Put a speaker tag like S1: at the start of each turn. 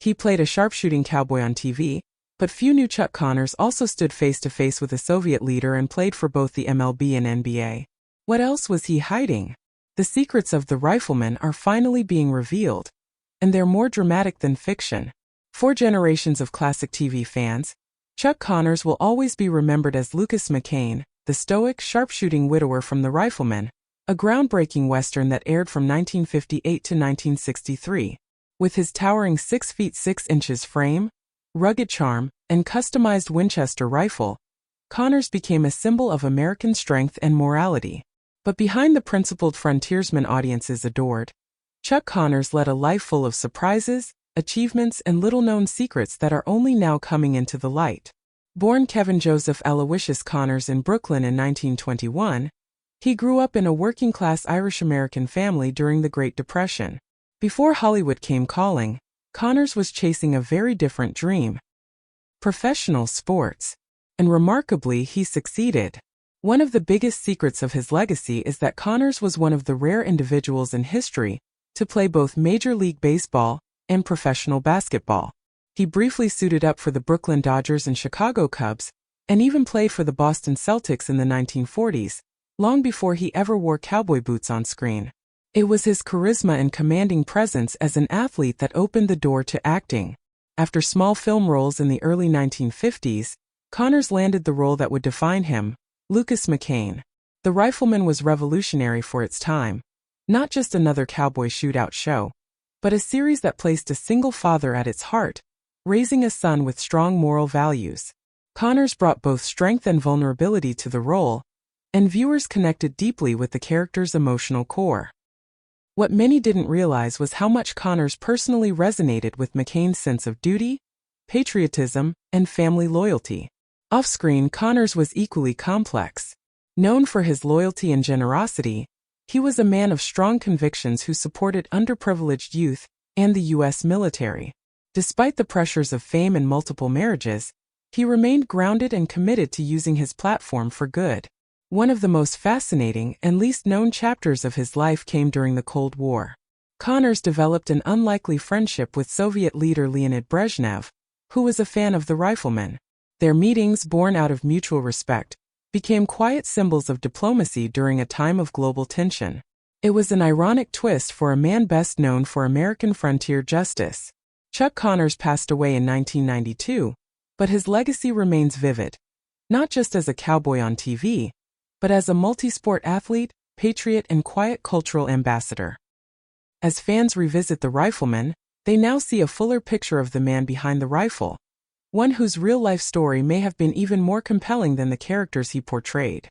S1: He played a sharpshooting cowboy on TV, but few knew Chuck Connors also stood face-to-face with a Soviet leader and played for both the MLB and NBA. What else was he hiding? The secrets of the Rifleman are finally being revealed, and they're more dramatic than fiction. For generations of classic TV fans, Chuck Connors will always be remembered as Lucas McCain, the stoic, sharpshooting widower from The Rifleman, a groundbreaking Western that aired from 1958 to 1963. With his towering 6 feet 6 inches frame, rugged charm, and customized Winchester rifle, Connors became a symbol of American strength and morality. But behind the principled frontiersman audiences adored, Chuck Connors led a life full of surprises, achievements, and little-known secrets that are only now coming into the light. Born Kevin Joseph Aloysius Connors in Brooklyn in 1921, he grew up in a working-class Irish-American family during the Great Depression. Before Hollywood came calling, Connors was chasing a very different dream: professional sports. And remarkably, he succeeded. One of the biggest secrets of his legacy is that Connors was one of the rare individuals in history to play both Major League Baseball and professional basketball. He briefly suited up for the Brooklyn Dodgers and Chicago Cubs, and even played for the Boston Celtics in the 1940s, long before he ever wore cowboy boots on screen. It was his charisma and commanding presence as an athlete that opened the door to acting. After small film roles in the early 1950s, Connors landed the role that would define him: Lucas McCain. The Rifleman was revolutionary for its time, not just another cowboy shootout show, but a series that placed a single father at its heart, raising a son with strong moral values. Connors brought both strength and vulnerability to the role, and viewers connected deeply with the character's emotional core. What many didn't realize was how much Connors personally resonated with McCain's sense of duty, patriotism, and family loyalty. Off-screen, Connors was equally complex. Known for his loyalty and generosity, he was a man of strong convictions who supported underprivileged youth and the U.S. military. Despite the pressures of fame and multiple marriages, he remained grounded and committed to using his platform for good. One of the most fascinating and least known chapters of his life came during the Cold War. Connors developed an unlikely friendship with Soviet leader Leonid Brezhnev, who was a fan of The Rifleman. Their meetings, born out of mutual respect, became quiet symbols of diplomacy during a time of global tension. It was an ironic twist for a man best known for American frontier justice. Chuck Connors passed away in 1992, but his legacy remains vivid, not just as a cowboy on TV, but as a multi-sport athlete, patriot, and quiet cultural ambassador. As fans revisit The Rifleman, they now see a fuller picture of the man behind the rifle, one whose real-life story may have been even more compelling than the characters he portrayed.